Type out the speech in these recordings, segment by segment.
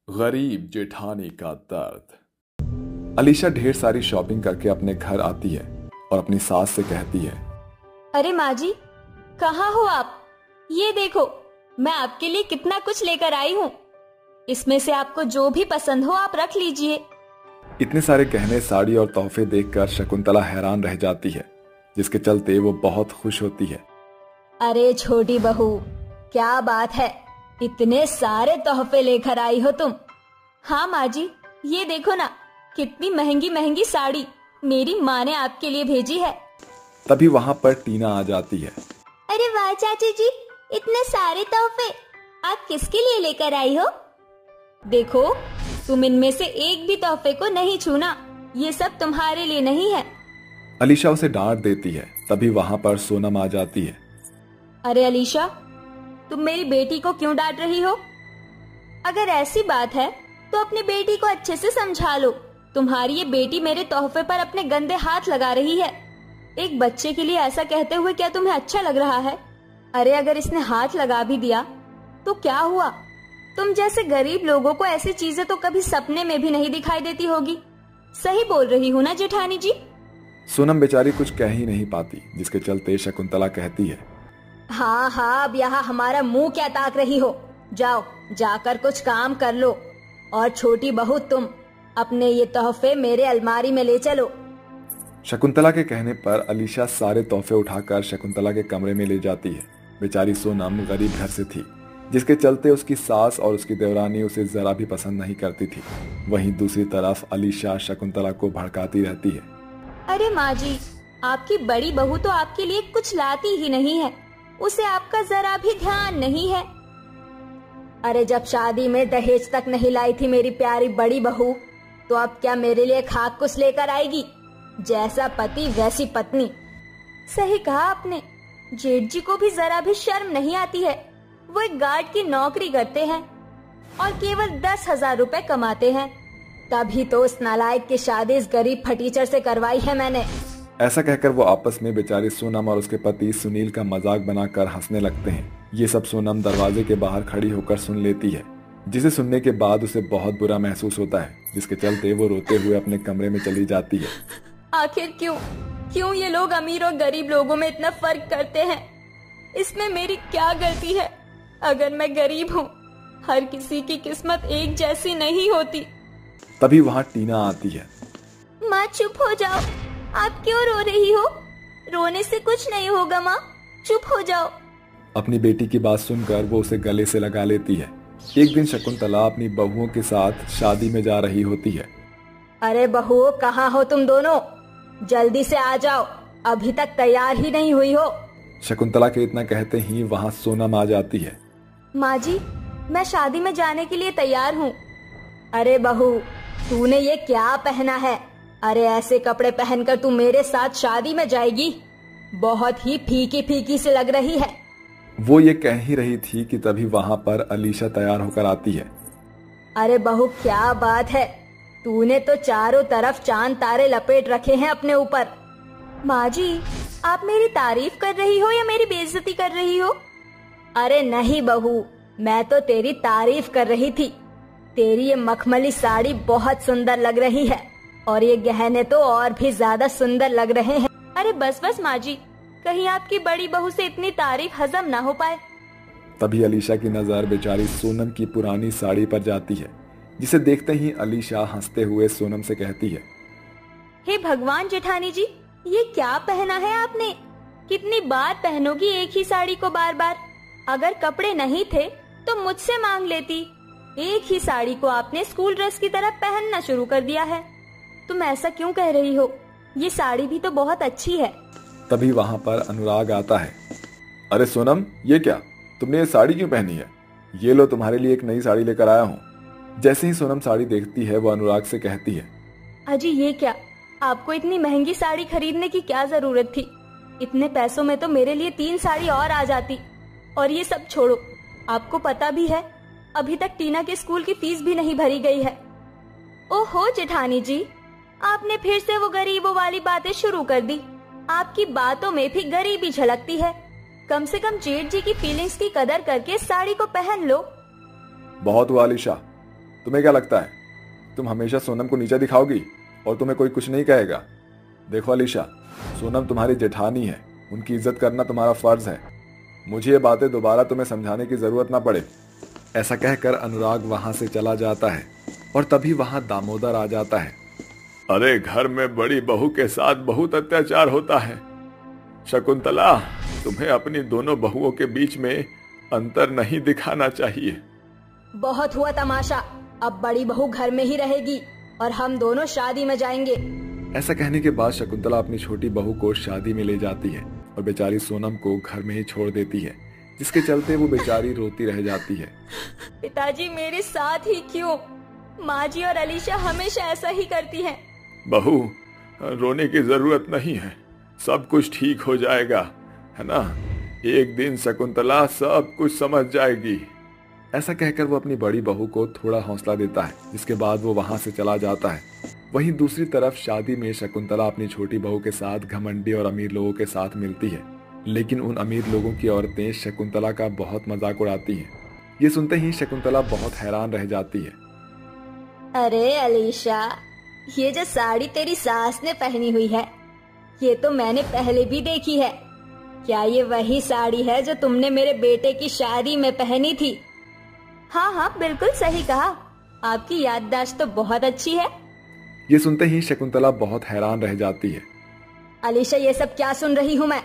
गरीब जेठानी का दर्द। अलीशा ढेर सारी शॉपिंग करके अपने घर आती है और अपनी सास से कहती है, अरे माँ जी, कहाँ हो आप? ये देखो, मैं आपके लिए कितना कुछ लेकर आई हूँ। इसमें से आपको जो भी पसंद हो आप रख लीजिए। इतने सारे गहने, साड़ी और तोहफे देखकर शकुंतला हैरान रह जाती है, जिसके चलते वो बहुत खुश होती है। अरे छोटी बहू, क्या बात है, इतने सारे तोहफे लेकर आई हो तुम। हाँ माँ जी, ये देखो ना, कितनी महंगी महंगी साड़ी मेरी माँ ने आपके लिए भेजी है। तभी वहाँ पर टीना आ जाती है। अरे वाह चाची जी, इतने सारे तोहफे आप किसके लिए लेकर आई हो? देखो, तुम इनमें से एक भी तोहफे को नहीं छूना, ये सब तुम्हारे लिए नहीं है। अलीशा उसे डांट देती है। तभी वहाँ पर सोनम आ जाती है। अरे अलीशा, तुम मेरी बेटी को क्यों डांट रही हो? अगर ऐसी बात है तो अपनी बेटी को अच्छे से समझा लो। तुम्हारी ये बेटी मेरे तोहफे पर अपने गंदे हाथ लगा रही है। एक बच्चे के लिए ऐसा कहते हुए क्या तुम्हें अच्छा लग रहा है? अरे अगर इसने हाथ लगा भी दिया तो क्या हुआ? तुम जैसे गरीब लोगों को ऐसी चीजें तो कभी सपने में भी नहीं दिखाई देती होगी। सही बोल रही हूँ ना जेठानी जी? सोनम बेचारी कुछ कह ही नहीं पाती, जिसके चलते शकुंतला कहती है, हाँ हाँ, अब यहाँ हमारा मुंह क्या ताक रही हो? जाओ, जाकर कुछ काम कर लो। और छोटी बहू, तुम अपने ये तोहफे मेरे अलमारी में ले चलो। शकुंतला के कहने पर अलीशा सारे तोहफे उठाकर शकुंतला के कमरे में ले जाती है। बेचारी सोनम गरीब घर से थी, जिसके चलते उसकी सास और उसकी देवरानी उसे जरा भी पसंद नहीं करती थी। वहीं दूसरी तरफ अलीशा शकुंतला को भड़काती रहती है। अरे माँ जी, आपकी बड़ी बहू तो आपके लिए कुछ लाती ही नहीं है, उसे आपका जरा भी ध्यान नहीं है। अरे जब शादी में दहेज तक नहीं लाई थी मेरी प्यारी बड़ी बहू, तो अब क्या मेरे लिए खाक कुछ लेकर आएगी? जैसा पति वैसी पत्नी। सही कहा आपने, जेठ जी को भी जरा भी शर्म नहीं आती है। वो एक गार्ड की नौकरी करते हैं और केवल 10,000 रुपए कमाते हैं। तभी तो उस नालायक की शादी इस गरीब फटीचर से करवाई है मैंने। ऐसा कहकर वो आपस में बेचारी सोनम और उसके पति सुनील का मजाक बनाकर हंसने लगते हैं। ये सब सोनम दरवाजे के बाहर खड़ी होकर सुन लेती है, जिसे सुनने के बाद उसे बहुत बुरा महसूस होता है, जिसके चलते वो रोते हुए अपने कमरे में चली जाती है। आखिर क्यों ये लोग अमीर और गरीब लोगों में इतना फर्क करते हैं? इसमें मेरी क्या गलती है? अगर मैं गरीब हूँ, हर किसी की किस्मत एक जैसी नहीं होती। तभी वहाँ टीना आती है। माँ चुप हो जाओ, आप क्यों रो रही हो? रोने से कुछ नहीं होगा माँ, चुप हो जाओ। अपनी बेटी की बात सुनकर वो उसे गले से लगा लेती है। एक दिन शकुंतला अपनी बहुओं के साथ शादी में जा रही होती है। अरे बहुओं, कहाँ हो तुम दोनों? जल्दी से आ जाओ, अभी तक तैयार ही नहीं हुई हो। शकुंतला के इतना कहते ही वहाँ सोनम आ जाती है। माँ जी, मैं शादी में जाने के लिए तैयार हूँ। अरे बहू, तूने ये क्या पहना है? अरे ऐसे कपड़े पहनकर तू मेरे साथ शादी में जाएगी? बहुत ही फीकी फीकी से लग रही है। वो ये कह ही रही थी कि तभी वहाँ पर अलीशा तैयार होकर आती है। अरे बहू, क्या बात है, तूने तो चारों तरफ चांद तारे लपेट रखे हैं अपने ऊपर। माँ जी, आप मेरी तारीफ कर रही हो या मेरी बेइज्जती कर रही हो? अरे नहीं बहू, मैं तो तेरी तारीफ कर रही थी। तेरी ये मखमली साड़ी बहुत सुंदर लग रही है और ये गहने तो और भी ज्यादा सुंदर लग रहे हैं। अरे बस बस माँ जी, कहीं आपकी बड़ी बहू से इतनी तारीफ हजम ना हो पाए। तभी अलीशा की नजर बेचारी सोनम की पुरानी साड़ी पर जाती है, जिसे देखते ही अलीशा हंसते हुए सोनम से कहती है, हे भगवान जेठानी जी, ये क्या पहना है आपने? कितनी बार पहनोगी एक ही साड़ी को बार बार? अगर कपड़े नहीं थे तो मुझसे मांग लेती। एक ही साड़ी को आपने स्कूल ड्रेस की तरह पहनना शुरू कर दिया है। तुम ऐसा क्यों कह रही हो? ये साड़ी भी तो बहुत अच्छी है। तभी वहाँ पर अनुराग आता है। अरे सोनम, ये क्या, तुमने ये साड़ी क्यों पहनी है? ये लो, तुम्हारे लिए एक नई साड़ी लेकर आया हूँ। जैसे ही सोनम साड़ी देखती है, वो अनुराग से कहती है, अजी ये क्या, आपको इतनी महंगी साड़ी खरीदने की क्या जरूरत थी? इतने पैसों में तो मेरे लिए 3 साड़ी और आ जाती। और ये सब छोड़ो, आपको पता भी है अभी तक टीना के स्कूल की फीस भी नहीं भरी गई है। ओहो जेठानी जी, आपने फिर से वो गरीबों वाली बातें शुरू कर दी। आपकी बातों में भी गरीबी झलकती है। कम से कम जेठ जी की फीलिंग्स की कदर करके साड़ी को पहन लो। बहुत हुआ अलीशा, तुम्हें क्या लगता है तुम हमेशा सोनम को नीचा दिखाओगी और तुम्हें कोई कुछ नहीं कहेगा? देखो अलीशा, सोनम तुम्हारी जेठानी है, उनकी इज्जत करना तुम्हारा फर्ज है। मुझे ये बातें दोबारा तुम्हें समझाने की जरूरत ना पड़े। ऐसा कहकर अनुराग वहां से चला जाता है और तभी वहां दामोदर आ जाता है। अरे घर में बड़ी बहू के साथ बहुत अत्याचार होता है। शकुंतला, तुम्हें अपनी दोनों बहुओं के बीच में अंतर नहीं दिखाना चाहिए। बहुत हुआ तमाशा, अब बड़ी बहू घर में ही रहेगी और हम दोनों शादी में जाएंगे। ऐसा कहने के बाद शकुंतला अपनी छोटी बहू को शादी में ले जाती है और बेचारी सोनम को घर में ही छोड़ देती है, जिसके चलते वो बेचारी रोती रह जाती है। पिताजी मेरे साथ ही क्यों? माँ जी और अलीशा हमेशा ऐसा ही करती हैं। बहू, रोने की जरूरत नहीं है, सब कुछ ठीक हो जाएगा, है ना? एक दिन शकुंतला सब कुछ समझ जाएगी। ऐसा कहकर वो अपनी बड़ी बहू को थोड़ा हौसला देता है, जिसके बाद वो वहां से चला जाता है। वहीं दूसरी तरफ शादी में शकुंतला अपनी छोटी बहू के साथ घमंडी और अमीर लोगों के साथ मिलती है, लेकिन उन अमीर लोगों की औरतें शकुंतला का बहुत मजाक उड़ाती हैं। ये सुनते ही शकुंतला बहुत हैरान रह जाती है। अरे अलीशा, ये जो साड़ी तेरी सास ने पहनी हुई है, ये तो मैंने पहले भी देखी है। क्या ये वही साड़ी है जो तुमने मेरे बेटे की शादी में पहनी थी? हाँ हाँ, बिल्कुल सही कहा, आपकी याददाश्त तो बहुत अच्छी है। ये सुनते ही शकुंतला बहुत हैरान रह जाती है। अलीशा, ये सब क्या सुन रही हूँ मैं?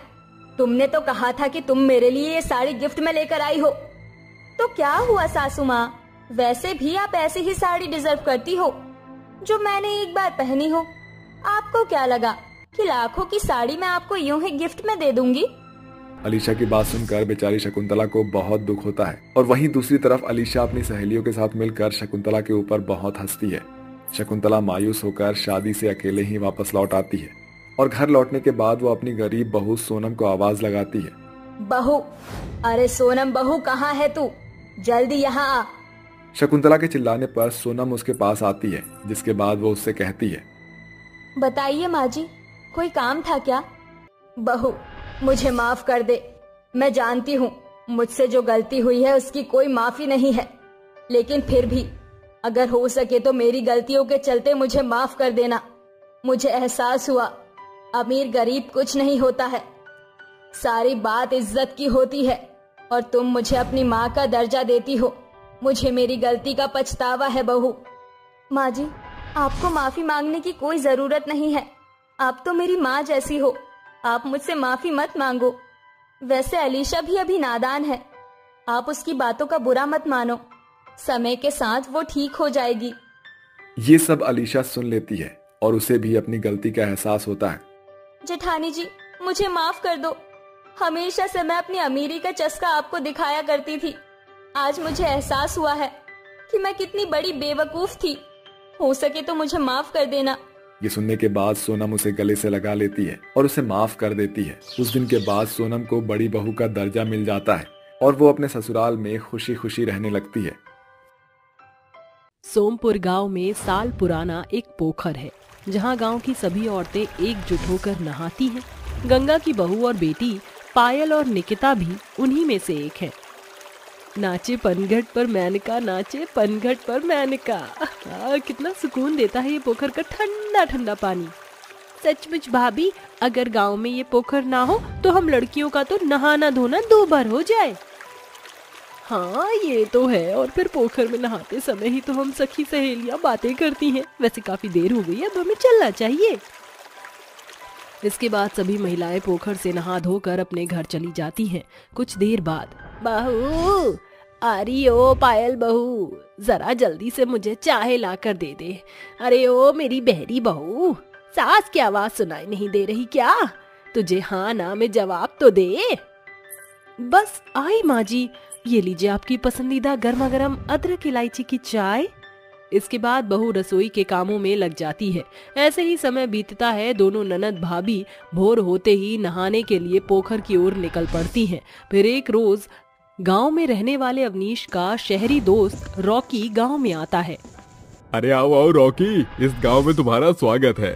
तुमने तो कहा था कि तुम मेरे लिए ये साड़ी गिफ्ट में लेकर आई हो, तो क्या हुआ सासू माँ? वैसे भी आप ऐसी ही साड़ी डिजर्व करती हो जो मैंने एक बार पहनी हो। आपको क्या लगा कि लाखों की साड़ी मैं आपको यूं ही गिफ्ट में दे दूंगी? अलीशा की बात सुनकर बेचारी शकुंतला को बहुत दुख होता है और वहीं दूसरी तरफ अलीशा अपनी सहेलियों के साथ मिलकर शकुंतला के ऊपर बहुत हंसती है। शकुंतला मायूस होकर शादी से अकेले ही वापस लौट आती है और घर लौटने के बाद वो अपनी गरीब बहू सोनम को आवाज लगाती है। बहू, अरे सोनम बहू, कहाँ है तू? जल्दी यहाँ आ। शकुंतला के चिल्लाने पर सोनम उसके पास आती है, जिसके बाद वो उससे कहती है, बताइए माँ जी, कोई काम था क्या? बहू, मुझे माफ कर दे। मैं जानती हूँ मुझसे जो गलती हुई है उसकी कोई माफी नहीं है, लेकिन फिर भी अगर हो सके तो मेरी गलतियों के चलते मुझे माफ कर देना। मुझे एहसास हुआ अमीर गरीब कुछ नहीं होता है, सारी बात इज्जत की होती है और तुम मुझे अपनी माँ का दर्जा देती हो। मुझे मेरी गलती का पछतावा है बहू। माँ जी, आपको माफी मांगने की कोई जरूरत नहीं है, आप तो मेरी माँ जैसी हो, आप मुझसे माफी मत मांगो। वैसे अलीशा भी अभी नादान है, आप उसकी बातों का बुरा मत मानो, समय के साथ वो ठीक हो जाएगी। ये सब अलीशा सुन लेती है और उसे भी अपनी गलती का एहसास होता है। जेठानी जी, मुझे माफ कर दो। हमेशा से मैं अपनी अमीरी का चस्का आपको दिखाया करती थी। आज मुझे एहसास हुआ है कि मैं कितनी बड़ी बेवकूफ थी। हो सके तो मुझे माफ कर देना। ये सुनने के बाद सोनम उसे गले से लगा लेती है और उसे माफ कर देती है। उस दिन के बाद सोनम को बड़ी बहू का दर्जा मिल जाता है और वो अपने ससुराल में खुशी खुशी रहने लगती है। सोमपुर गांव में साल पुराना एक पोखर है, जहां गांव की सभी औरतें एकजुट होकर नहाती हैं। गंगा की बहू और बेटी पायल और निकिता भी उन्हीं में से एक है। नाचे पनघट पर मेनका, नाचे पनघट पर मेनका। कितना सुकून देता है ये पोखर का ठंडा ठंडा पानी। सचमुच भाभी, अगर गांव में ये पोखर ना हो तो हम लड़कियों का तो नहाना धोना दो बार हो जाए। हाँ ये तो है, और फिर पोखर में नहाते समय ही तो हम सखी सहेलियां बातें करती हैं। वैसे काफी देर हो गई है, अब हमें चलना चाहिए। इसके बाद सभी महिलाएं पोखर से नहा धोकर अपने घर चली जाती हैं। कुछ देर बाद, बहू, अरे ओ पायल बहू, जरा जल्दी से मुझे चाय ला कर दे दे। अरे ओ मेरी बहरी बहू, सास की आवाज सुनाई नहीं दे रही क्या? तुझे हाँ ना में जवाब तो दे। बस आई माँ जी, ये लीजिए आपकी पसंदीदा गर्मा गर्म अदरक इलायची की चाय। इसके बाद बहू रसोई के कामों में लग जाती है। ऐसे ही समय बीतता है। दोनों ननद भाभी भोर होते ही नहाने के लिए पोखर की ओर निकल पड़ती हैं। फिर एक रोज गांव में रहने वाले अवनीश का शहरी दोस्त रॉकी गांव में आता है। अरे आओ आओ रॉकी, इस गांव में तुम्हारा स्वागत है।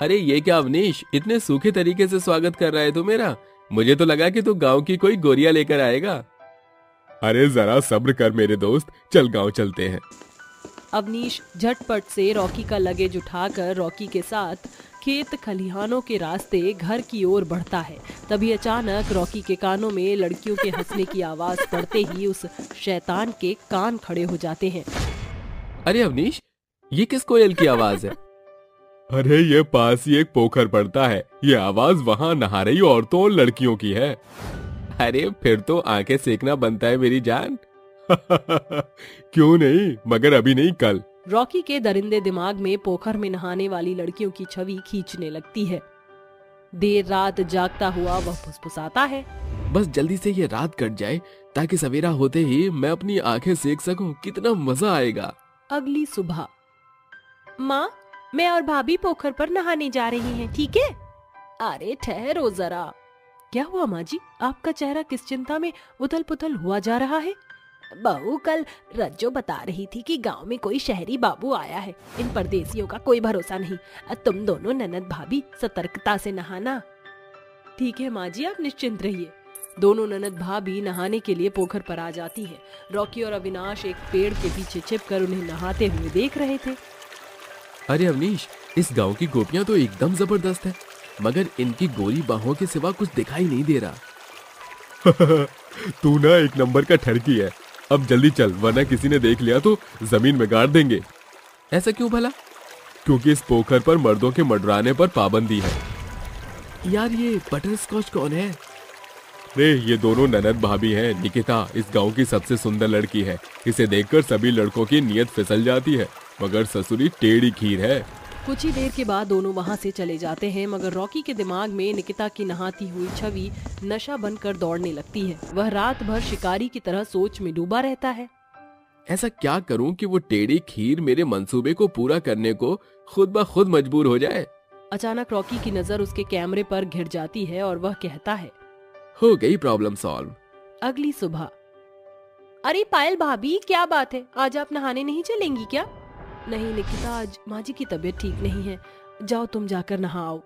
अरे ये क्या अवनीश, इतने सूखे तरीके से स्वागत कर रहा है तू मेरा? मुझे तो लगा कि तू गांव की कोई गोरिया लेकर आएगा। अरे जरा सब्र कर मेरे दोस्त, चल गांव चलते हैं। अवनीश झटपट से रॉकी का लगेज उठाकर रॉकी के साथ खेत खलिहानों के रास्ते घर की ओर बढ़ता है। तभी अचानक रॉकी के कानों में लड़कियों के हंसने की आवाज पड़ते ही उस शैतान के कान खड़े हो जाते हैं। अरे अवनीश, ये किस कोयल की आवाज है? अरे ये पास ही एक पोखर पड़ता है, ये आवाज वहाँ नहा रही औरतों और लड़कियों की है। अरे फिर तो आंखें सेकना बनता है मेरी जान। क्यों नहीं, मगर अभी नहीं कल। रॉकी के दरिंदे दिमाग में पोखर में नहाने वाली लड़कियों की छवि खींचने लगती है। देर रात जागता हुआ वह फुसफुसाता है, बस जल्दी से ये रात कट जाए ताकि सवेरा होते ही मैं अपनी आंखें सेक सकूं। कितना मजा आएगा। अगली सुबह, माँ मैं और भाभी पोखर पर नहाने जा रही हैं, ठीक है? अरे ठहरो जरा। क्या हुआ माँ जी, आपका चेहरा किस चिंता में उथल पुथल हुआ जा रहा है? बहू कल रज्जो बता रही थी कि गांव में कोई शहरी बाबू आया है। इन परदेसियों का कोई भरोसा नहीं। तुम दोनों ननद भाभी सतर्कता से नहाना। ठीक है माँ जी, आप निश्चिंत रहिए। दोनों ननद भाभी नहाने के लिए पोखर पर आ जाती हैं। रॉकी और अविनाश एक पेड़ के पीछे छिपकर उन्हें नहाते हुए देख रहे थे। अरे अवनीश, इस गांव की गोपियां तो एकदम जबरदस्त है, मगर इनकी गोरी बाहों के सिवा कुछ दिखाई नहीं दे रहा। तू ना एक नंबर का ठरकी है। अब जल्दी चल, वरना किसी ने देख लिया तो जमीन में गाड़ देंगे। ऐसा क्यों भला? क्योंकि इस पोखर पर मर्दों के मडराने पर पाबंदी है। यार ये बटर स्कॉच कौन है? रे ये दोनों ननद भाभी हैं। निकिता इस गांव की सबसे सुंदर लड़की है। इसे देखकर सभी लड़कों की नीयत फिसल जाती है, मगर ससुरी टेढ़ी खीर है। कुछ ही देर के बाद दोनों वहाँ से चले जाते हैं, मगर रॉकी के दिमाग में निकिता की नहाती हुई छवि नशा बनकर दौड़ने लगती है। वह रात भर शिकारी की तरह सोच में डूबा रहता है। ऐसा क्या करूं कि वो टेढ़ी खीर मेरे मंसूबे को पूरा करने को खुद ब खुद मजबूर हो जाए। अचानक रॉकी की नजर उसके कैमरे पर घिर जाती है और वह कहता है, हो गई प्रॉब्लम सॉल्व। अगली सुबह, अरे पायल भाभी क्या बात है, आज आप नहाने नहीं चलेंगी क्या? नहीं निकिता, आज माँ जी की तबीयत ठीक नहीं है, जाओ तुम जाकर नहाओ।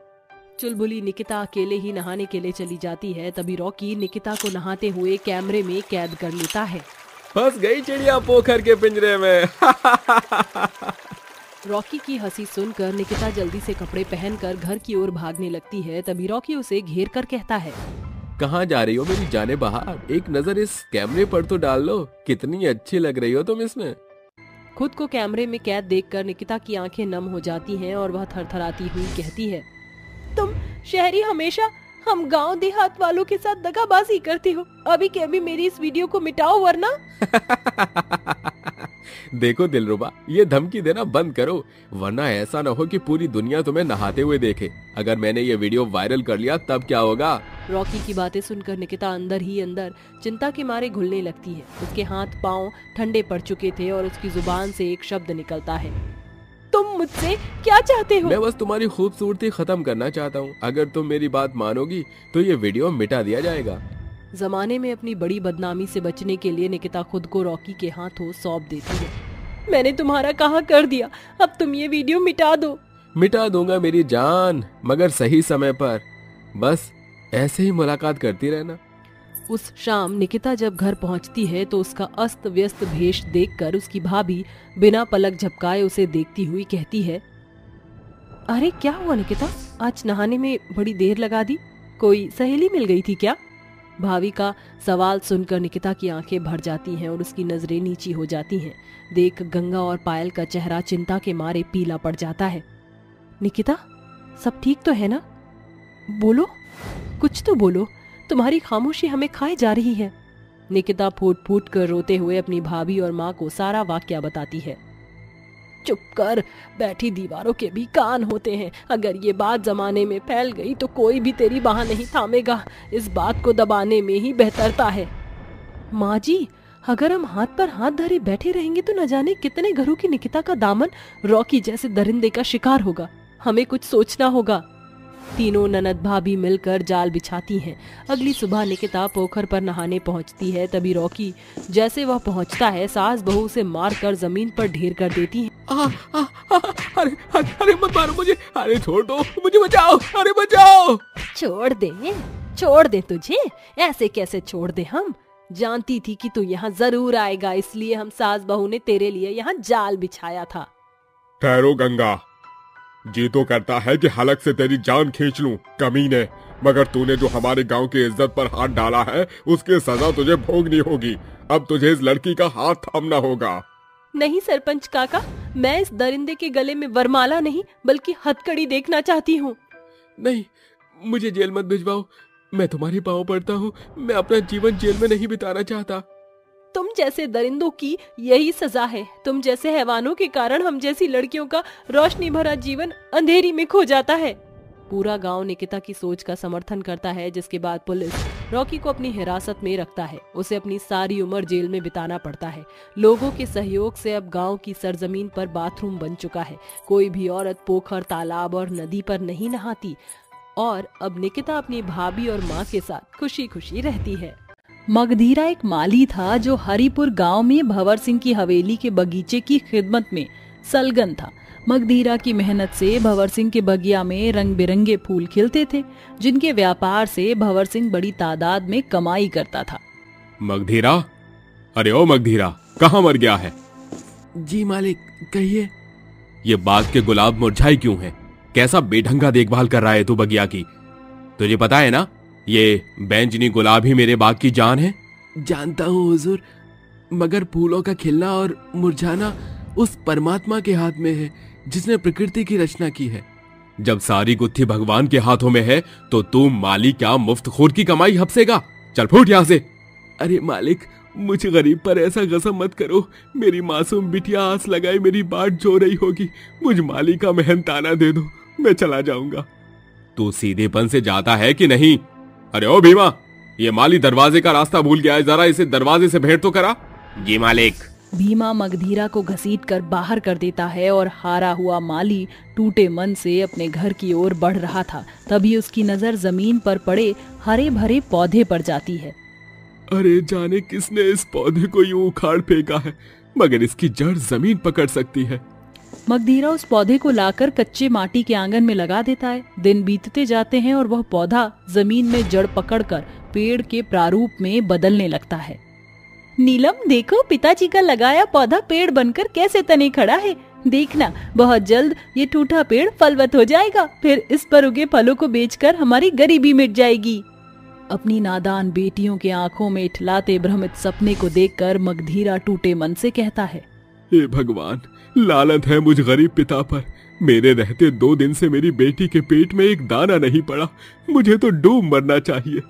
चुलबुली निकिता अकेले ही नहाने के लिए चली जाती है। तभी रॉकी निकिता को नहाते हुए कैमरे में कैद कर लेता है। फंस गई चिड़िया पोखर के पिंजरे में। रॉकी की हंसी सुनकर निकिता जल्दी से कपड़े पहनकर घर की ओर भागने लगती है। तभी रॉकी उसे घेर कर कहता है, कहाँ जा रही हो मेरी जाने बहार? एक नजर इस कैमरे पर तो डाल लो, कितनी अच्छी लग रही हो तुम इसमें। खुद को कैमरे में कैद देखकर निकिता की आंखें नम हो जाती हैं और वह थरथराती हुई कहती है, तुम शहरी हमेशा हम गांव देहात वालों के साथ दगाबाजी करते हो। अभी के अभी मेरी इस वीडियो को मिटाओ वरना। देखो दिलरुबा, ये धमकी देना बंद करो, वरना ऐसा न हो कि पूरी दुनिया तुम्हें नहाते हुए देखे। अगर मैंने ये वीडियो वायरल कर लिया तब क्या होगा? रॉकी की बातें सुनकर निकिता अंदर ही अंदर चिंता के मारे घुलने लगती है। उसके हाथ पांव ठंडे पड़ चुके थे और उसकी जुबान से एक शब्द निकलता है, तुम मुझसे क्या चाहते हो? मैं बस तुम्हारी खूबसूरती खत्म करना चाहता हूँ। अगर तुम मेरी बात मानोगी तो ये वीडियो मिटा दिया जाएगा। जमाने में अपनी बड़ी बदनामी से बचने के लिए निकिता खुद को रॉकी के हाथों सौंप देती है। मैंने तुम्हारा कहा कर दिया, अब तुम ये वीडियो मिटा दो। मिटा दूंगा मेरी जान, मगर सही समय पर। बस ऐसे ही मुलाकात करती रहना। उस शाम निकिता जब घर पहुंचती है तो उसका अस्त व्यस्त भेष देखकर उसकी भाभी बिना पलक झपकाए उसे देखती हुई कहती है, अरे क्या हुआ निकिता, आज नहाने में बड़ी देर लगा दी, कोई सहेली मिल गई थी क्या? भाभी का सवाल सुनकर निकिता की आंखें भर जाती हैं और उसकी नजरें नीची हो जाती हैं। देख गंगा और पायल का चेहरा चिंता के मारे पीला पड़ जाता है। निकिता सब ठीक तो है ना? बोलो, कुछ तो बोलो, तुम्हारी खामोशी हमें खाए जा रही है। निकिता फूट फूट कर रोते हुए अपनी भाभी और माँ को सारा वाकया बताती है। चुप कर, बैठी दीवारों के भी कान होते हैं। अगर ये बात जमाने में फैल गई तो कोई भी तेरी बाह नहीं थामेगा। इस बात को दबाने में ही बेहतरता है। माँ जी, अगर हम हाथ पर हाथ धरे बैठे रहेंगे तो न जाने कितने घरों की निकिता का दामन रॉकी जैसे दरिंदे का शिकार होगा। हमें कुछ सोचना होगा। तीनों ननद भाभी मिलकर जाल बिछाती हैं। अगली सुबह निकिता पोखर पर नहाने पहुंचती है। तभी रॉकी जैसे वह पहुंचता है सास बहू से मारकर जमीन पर ढेर कर देती है। अरे मत मारो मुझे, अरे छोड़ दो मुझे, बचाओ, अरे बचाओ। छोड़ दे तुझे, ऐसे कैसे छोड़ दे हम? जानती थी कि तू यहाँ जरूर आएगा, इसलिए हम सास बहू ने तेरे लिए यहाँ जाल बिछाया था। ठहरो गंगा, जी तो करता है कि हलक से तेरी जान खींच लूं कमीने, मगर तूने जो हमारे गांव की इज्जत पर हाथ डाला है उसकी सजा तुझे भोगनी होगी। अब तुझे इस लड़की का हाथ थामना होगा। नहीं सरपंच काका, मैं इस दरिंदे के गले में वरमाला नहीं बल्कि हथकड़ी देखना चाहती हूँ। नहीं, मुझे जेल मत भिजवाओ, मैं तुम्हारे पाँव पड़ता हूँ, मैं अपना जीवन जेल में नहीं बिताना चाहता। तुम जैसे दरिंदों की यही सजा है। तुम जैसे हैवानों के कारण हम जैसी लड़कियों का रोशनी भरा जीवन अंधेरी में खो जाता है। पूरा गांव निकिता की सोच का समर्थन करता है, जिसके बाद पुलिस रॉकी को अपनी हिरासत में रखता है। उसे अपनी सारी उम्र जेल में बिताना पड़ता है। लोगों के सहयोग से अब गांव की सरजमीन पर बाथरूम बन चुका है। कोई भी औरत पोखर, तालाब और नदी पर नहीं नहाती और अब निकिता अपनी भाभी और माँ के साथ खुशी खुशी रहती है। मगधीरा एक माली था जो हरिपुर गांव में भंवर सिंह की हवेली के बगीचे की खिदमत में सलगन था। मगधीरा की मेहनत से भंवर सिंह के बगिया में रंग बिरंगे फूल खिलते थे, जिनके व्यापार से भंवर सिंह बड़ी तादाद में कमाई करता था। मगधीरा, अरे ओ मगधीरा, कहाँ मर गया है? जी मालिक, कहिए। ये बाग के गुलाब मुरझाए क्यों हैं? कैसा बेढंगा देखभाल कर रहा है तू बगिया की? तुझे पता है ना, ये बैंजनी गुलाब ही मेरे बाग की जान है। जानता हूँ हुजूर, मगर फूलों का खिलना और मुरझाना उस परमात्मा के हाथ में है जिसने प्रकृति की रचना की है। जब सारी गुत्थी भगवान के हाथों में है तो तू माली क्या मुफ्तखोर की कमाई हपसेगा? चल फूट यहाँ से। अरे मालिक, मुझे गरीब पर ऐसा गजब मत करो। मेरी मासूम बिटिया आस लगाए मेरी बाट जो रही होगी। मुझ माली का मेहनताना दे दो, मैं चला जाऊंगा। तू सीधेपन से जाता है कि नहीं? अरे ओ भीमा, ये माली दरवाजे का रास्ता भूल गया है, जरा इसे दरवाजे से भेंट तो करा। जी मालिक। भीमा मगधीरा को घसीटकर बाहर कर देता है और हारा हुआ माली टूटे मन से अपने घर की ओर बढ़ रहा था। तभी उसकी नजर जमीन पर पड़े हरे भरे पौधे पर जाती है। अरे जाने किसने इस पौधे को यूं उखाड़ फेंका है, मगर इसकी जड़ जमीन पकड़ सकती है। मगधीरा उस पौधे को लाकर कच्चे माटी के आंगन में लगा देता है। दिन बीतते जाते हैं और वह पौधा जमीन में जड़ पकड़कर पेड़ के प्रारूप में बदलने लगता है। नीलम, देखो पिताजी का लगाया पौधा पेड़ बनकर कैसे तने खड़ा है। देखना, बहुत जल्द ये टूटा पेड़ फलवत हो जाएगा, फिर इस पर उगे फलों को बेचकर हमारी गरीबी मिट जाएगी। अपनी नादान बेटियों के आंखों में इठलाते भ्रमित सपने को देखकर मगधीरा टूटे मन से कहता है, हे भगवान, लानत है मुझ गरीब पिता पर। मेरे रहते 2 दिन से मेरी बेटी के पेट में एक दाना नहीं पड़ा। मुझे तो डूब मरना चाहिए।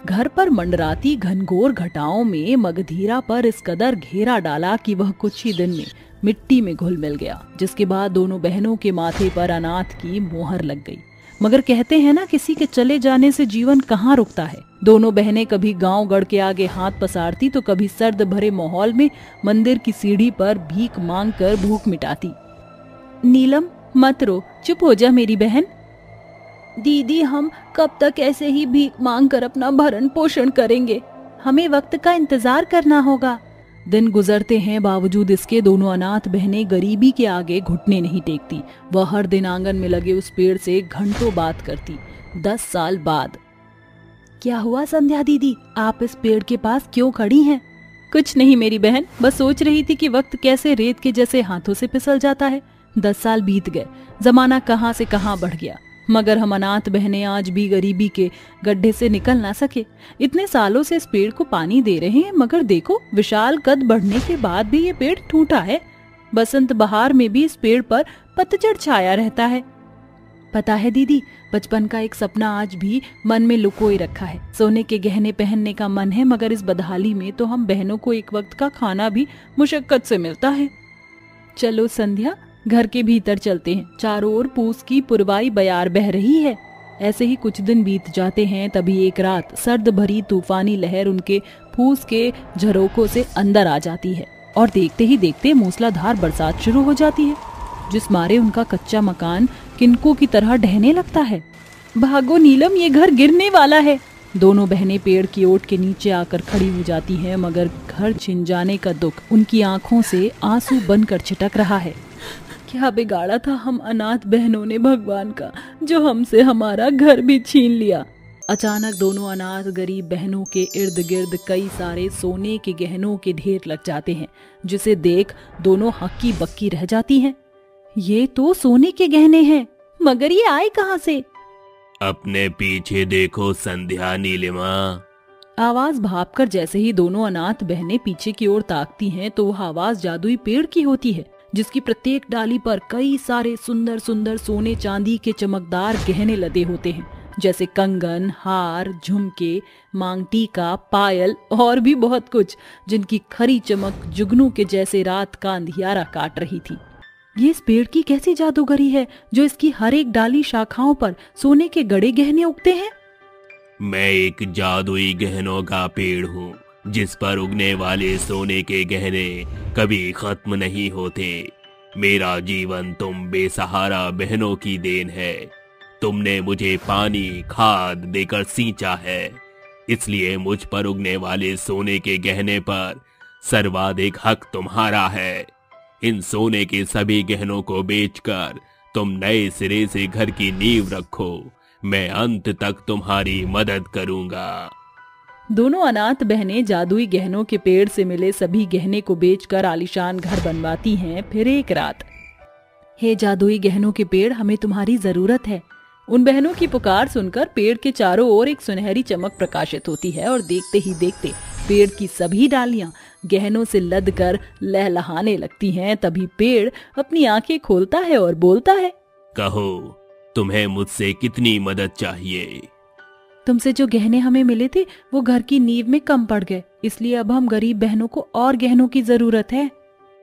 घर पर मंडराती घनघोर घटाओं में मगधीरा पर इस कदर घेरा डाला कि वह कुछ ही दिन में मिट्टी में घुल मिल गया, जिसके बाद दोनों बहनों के माथे पर अनाथ की मोहर लग गई। मगर कहते हैं ना, किसी के चले जाने से जीवन कहाँ रुकता है। दोनों बहनें कभी गांव गढ़ के आगे हाथ पसारती तो कभी सर्द भरे माहौल में मंदिर की सीढ़ी पर भीख मांग कर भूख मिटाती। नीलम, मत रो, चुप हो जा मेरी बहन। दीदी, हम कब तक ऐसे ही भीख मांग कर अपना भरण पोषण करेंगे? हमें वक्त का इंतजार करना होगा। दिन गुजरते हैं, बावजूद इसके दोनों अनाथ बहनें गरीबी के आगे घुटने नहीं टेकती। वह हर दिन आंगन में लगे उस पेड़ से घंटों बात करती। 10 साल बाद। क्या हुआ संध्या दीदी, आप इस पेड़ के पास क्यों खड़ी हैं? कुछ नहीं मेरी बहन, बस सोच रही थी कि वक्त कैसे रेत के जैसे हाथों से फिसल जाता है। 10 साल बीत गए, जमाना कहाँ से कहाँ बढ़ गया, मगर हम अनाथ बहनें आज भी गरीबी के गड्ढे से निकल ना सके। इतने सालों से इस पेड़ को पानी दे रहे हैं, मगर देखो, विशाल कद बढ़ने के बाद भी ये पेड़ टूटा है। बसंत बहार में भी इस पेड़ पर पतझड़ छाया रहता है। पता है दीदी, बचपन का एक सपना आज भी मन में लुकोए रखा है। सोने के गहने पहनने का मन है, मगर इस बदहाली में तो हम बहनों को एक वक्त का खाना भी मुशक्कत से मिलता है। चलो संध्या, घर के भीतर चलते हैं। चारों ओर पूस की पुरवाई बयार बह रही है। ऐसे ही कुछ दिन बीत जाते हैं। तभी एक रात सर्द भरी तूफानी लहर उनके फूस के झरोकों से अंदर आ जाती है और देखते ही देखते मूसलाधार बरसात शुरू हो जाती है, जिस मारे उनका कच्चा मकान किनको की तरह ढहने लगता है। भागो नीलम, ये घर गिरने वाला है। दोनों बहनें पेड़ की ओट के नीचे आकर खड़ी हो जाती हैं, मगर घर छिन जाने का दुख उनकी आंखों से आंसू बनकर छिटक रहा है। क्या बिगाड़ा था हम अनाथ बहनों ने भगवान का, जो हमसे हमारा घर भी छीन लिया। अचानक दोनों अनाथ गरीब बहनों के इर्द गिर्द कई सारे सोने के गहनों के ढेर लग जाते हैं, जिसे देख दोनों हक्की बक्की रह जाती हैं। ये तो सोने के गहने हैं, मगर ये आए कहाँ से? अपने पीछे देखो संध्या, नीलिमा। आवाज भांपकर जैसे ही दोनों अनाथ बहनें पीछे की ओर ताकती हैं तो वह आवाज जादुई पेड़ की होती है, जिसकी प्रत्येक डाली पर कई सारे सुंदर सुंदर सोने चांदी के चमकदार गहने लदे होते हैं, जैसे कंगन, हार, झुमके, मांग टीका, पायल और भी बहुत कुछ, जिनकी खरी चमक जुगनू के जैसे रात का अंधियारा काट रही थी। ये इस पेड़ की कैसी जादूगरी है जो इसकी हर एक डाली शाखाओं पर सोने के गड़े गहने उगते हैं? मैं एक जादुई गहनों का पेड़ हूँ, जिस पर उगने वाले सोने के गहने कभी खत्म नहीं होते। मेरा जीवन तुम बेसहारा बहनों की देन है। तुमने मुझे पानी, खाद देकर सींचा है, इसलिए मुझ पर उगने वाले सोने के गहने पर सर्वाधिक हक तुम्हारा है। इन सोने के सभी गहनों को बेचकर तुम नए सिरे से घर की नींव रखो। मैं अंत तक तुम्हारी मदद करूंगा। दोनों अनाथ बहनें जादुई गहनों के पेड़ से मिले सभी गहने को बेचकर आलीशान घर बनवाती हैं। फिर एक रात, हे जादुई गहनों के पेड़, हमें तुम्हारी जरूरत है। उन बहनों की पुकार सुनकर पेड़ के चारों ओर एक सुनहरी चमक प्रकाशित होती है और देखते ही देखते पेड़ की सभी डालियां गहनों से लदकर लहलहाने लगती हैं। तभी पेड़ अपनी आंखें खोलता है और बोलता है, कहो, तुम्हें मुझसे कितनी मदद चाहिए? तुमसे जो गहने हमें मिले थे वो घर की नींव में कम पड़ गए, इसलिए अब हम गरीब बहनों को और गहनों की जरूरत है।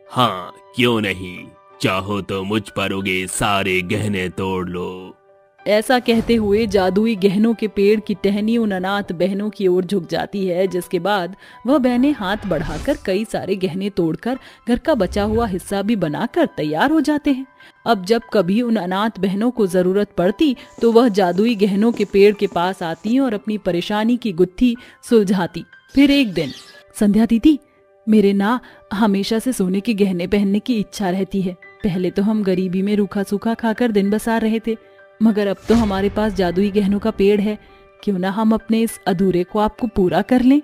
हाँ, क्यों नहीं, चाहो तो मुझ पर उगे सारे गहने तोड़ लो। ऐसा कहते हुए जादुई गहनों के पेड़ की टहनी उन अनाथ बहनों की ओर झुक जाती है, जिसके बाद वह बहनें हाथ बढ़ाकर कई सारे गहने तोड़कर घर का बचा हुआ हिस्सा भी बनाकर तैयार हो जाते हैं। अब जब कभी उन अनाथ बहनों को जरूरत पड़ती तो वह जादुई गहनों के पेड़ के पास आती और अपनी परेशानी की गुत्थी सुलझाती। फिर एक दिन, संध्या दीदी, मेरे ना हमेशा से सोने के गहने पहनने की इच्छा रहती है। पहले तो हम गरीबी में रूखा सूखा खाकर दिन बसार रहे थे, मगर अब तो हमारे पास जादुई गहनों का पेड़ है। क्यों ना हम अपने इस अधूरे को आपको पूरा कर लें?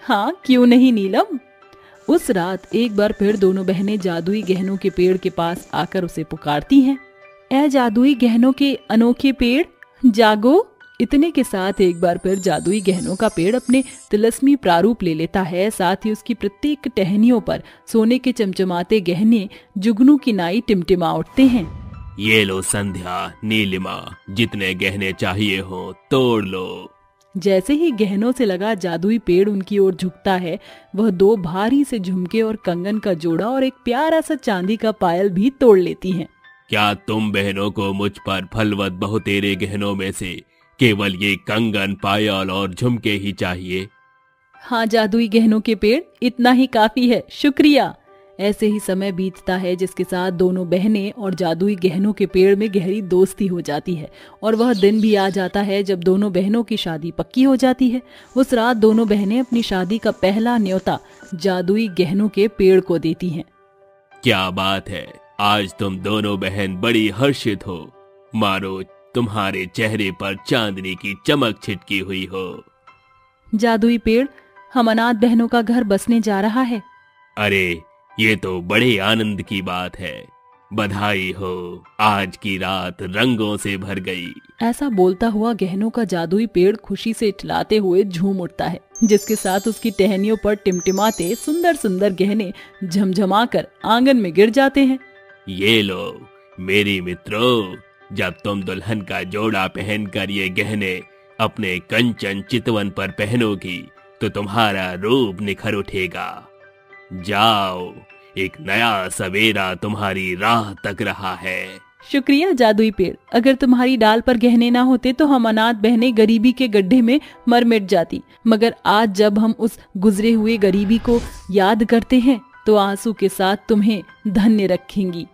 हाँ, क्यों नहीं नीलम। उस रात एक बार फिर दोनों बहनें जादुई गहनों के पेड़ के पास आकर उसे पुकारती हैं, ऐ जादुई गहनों के अनोखे पेड़, जागो। इतने के साथ एक बार फिर जादुई गहनों का पेड़ अपने तिलस्मी प्रारूप ले लेता है। साथ ही उसकी प्रत्येक टहनियों पर सोने के चमचमाते गहने जुगनू की नाई टिमटिमा उठते हैं। ये लो संध्या, नीलिमा, जितने गहने चाहिए हो तोड़ लो। जैसे ही गहनों से लगा जादुई पेड़ उनकी ओर झुकता है, वह दो भारी से झुमके और कंगन का जोड़ा और एक प्यारा सा चांदी का पायल भी तोड़ लेती हैं। क्या तुम बहनों को मुझ पर फलवत बहुतेरे गहनों में से केवल ये कंगन, पायल और झुमके ही चाहिए? हाँ जादुई गहनों के पेड़, इतना ही काफी है, शुक्रिया। ऐसे ही समय बीतता है, जिसके साथ दोनों बहनें और जादुई गहनों के पेड़ में गहरी दोस्ती हो जाती है। और वह दिन भी आ जाता है जब दोनों बहनों की शादी पक्की हो जाती है। उस रात दोनों बहनें अपनी शादी का पहला न्योता जादुई गहनों के पेड़ को देती हैं। क्या बात है, आज तुम दोनों बहन बड़ी हर्षित हो। मानो तुम्हारे चेहरे पर चांदनी की चमक छिटकी हुई हो। जादुई पेड़, हम अनाथ बहनों का घर बसने जा रहा है। अरे, ये तो बड़े आनंद की बात है। बधाई हो, आज की रात रंगों से भर गई। ऐसा बोलता हुआ गहनों का जादुई पेड़ खुशी से इठलाते हुए झूम उठता है, जिसके साथ उसकी टहनियों पर टिमटिमाते सुंदर सुंदर गहने झमझमाकर आंगन में गिर जाते हैं। ये लो मेरी मित्रों, जब तुम दुल्हन का जोड़ा पहनकर ये गहने अपने कंचन चितवन पर पहनोगी तो तुम्हारा रूप निखर उठेगा। जाओ, एक नया सवेरा तुम्हारी राह तक रहा है। शुक्रिया जादुई पेड़, अगर तुम्हारी डाल पर गहने ना होते तो हम अनाथ बहनें गरीबी के गड्ढे में मर मिट जाती। मगर आज जब हम उस गुजरे हुए गरीबी को याद करते हैं तो आंसू के साथ तुम्हें धन्य रखेंगी।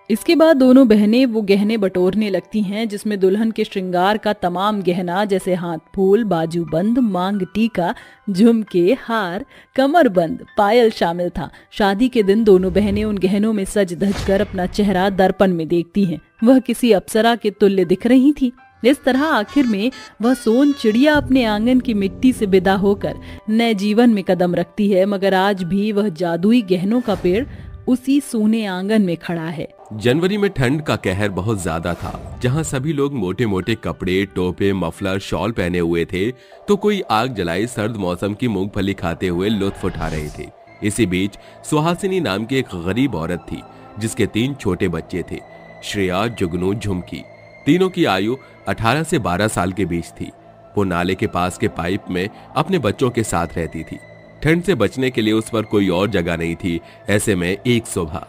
इसके बाद दोनों बहनें वो गहने बटोरने लगती हैं जिसमें दुल्हन के श्रृंगार का तमाम गहना, जैसे हाथ फूल, बाजूबंद, मांग टीका, झुमके, हार, कमरबंद, पायल शामिल था। शादी के दिन दोनों बहनें उन गहनों में सज धज कर अपना चेहरा दर्पण में देखती हैं। वह किसी अप्सरा के तुल्य दिख रही थी। इस तरह आखिर में वह सोन चिड़िया अपने आंगन की मिट्टी से विदा होकर नए जीवन में कदम रखती है, मगर आज भी वह जादुई गहनों का पेड़ उसी सोने आंगन में खड़ा है। जनवरी में ठंड का कहर बहुत ज्यादा था। जहां सभी लोग मोटे मोटे कपड़े, टोपे, मफलर, शॉल पहने हुए थे, तो कोई आग जलाई सर्द मौसम की मूंगफली खाते हुए लुत्फ उठा रहे थे। इसी बीच सुहासिनी नाम की एक गरीब औरत थी जिसके 3 छोटे बच्चे थे, श्रेया, जुगनू, झुमकी। तीनों की आयु 18 से 12 साल के बीच थी। वो नाले के पास के पाइप में अपने बच्चों के साथ रहती थी। ठंड से बचने के लिए उस पर कोई और जगह नहीं थी। ऐसे में एक सुबह,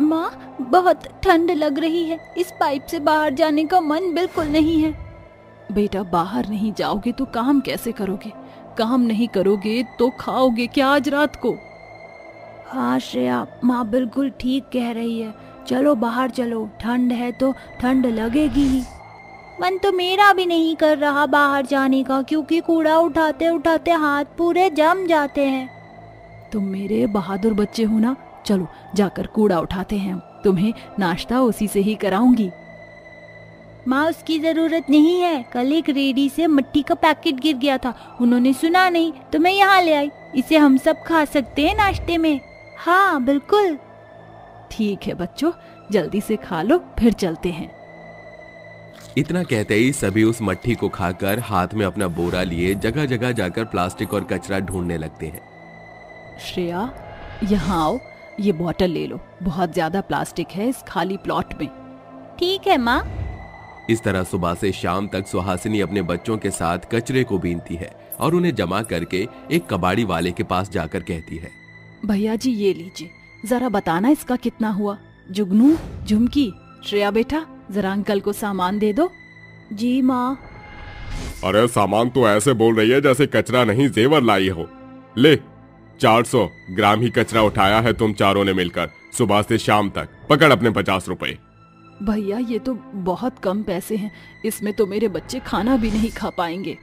माँ, बहुत ठंड लग रही है, इस पाइप से बाहर जाने का मन बिल्कुल नहीं है। बेटा, बाहर नहीं जाओगे तो काम कैसे करोगे? काम नहीं करोगे तो खाओगे क्या आज रात को? हाँ श्रेया, माँ बिल्कुल ठीक कह रही है। चलो बाहर चलो, ठंड है तो ठंड लगेगी ही। मन तो मेरा भी नहीं कर रहा बाहर जाने का, क्योंकि कूड़ा उठाते उठाते हाथ पूरे जम जाते हैं। तुम मेरे बहादुर बच्चे हो ना, चलो जाकर कूड़ा उठाते हैं। तुम्हें नाश्ता उसी से ही कराऊंगी। माँ, उसकी जरूरत नहीं है। कल एक रेडी से मिट्टी का पैकेट गिर गया था, उन्होंने सुना नहीं तो मैं यहाँ ले आई। इसे हम सब खा सकते हैं नाश्ते में। हाँ बिल्कुल। ठीक है बच्चों, जल्दी से खा लो, फिर चलते हैं। इतना कहते ही सभी उस मट्ठी को खाकर हाथ में अपना बोरा लिए जगह जगह जाकर प्लास्टिक और कचरा ढूंढने लगते हैं। श्रेया, यहाँ आओ, ये बोतल ले लो। बहुत ज्यादा प्लास्टिक है इस खाली प्लॉट में। ठीक है माँ। इस तरह सुबह से शाम तक सुहासिनी अपने बच्चों के साथ कचरे को बीनती है और उन्हें जमा करके एक कबाड़ी वाले के पास जाकर कहती है, भैया जी ये लीजिए, जरा बताना इसका कितना हुआ। जुगनू, झुमकी, श्रेया बेटा, जरा अंकल को सामान दे दो। जी माँ। अरे सामान तो ऐसे बोल रही है जैसे कचरा नहीं जेवर लाई हो। ले, 400 ग्राम ही कचरा उठाया है तुम चारों ने मिलकर सुबह से शाम तक। पकड़ अपने 50 रुपए। भैया ये तो बहुत कम पैसे हैं, इसमें तो मेरे बच्चे खाना भी नहीं खा पाएंगे।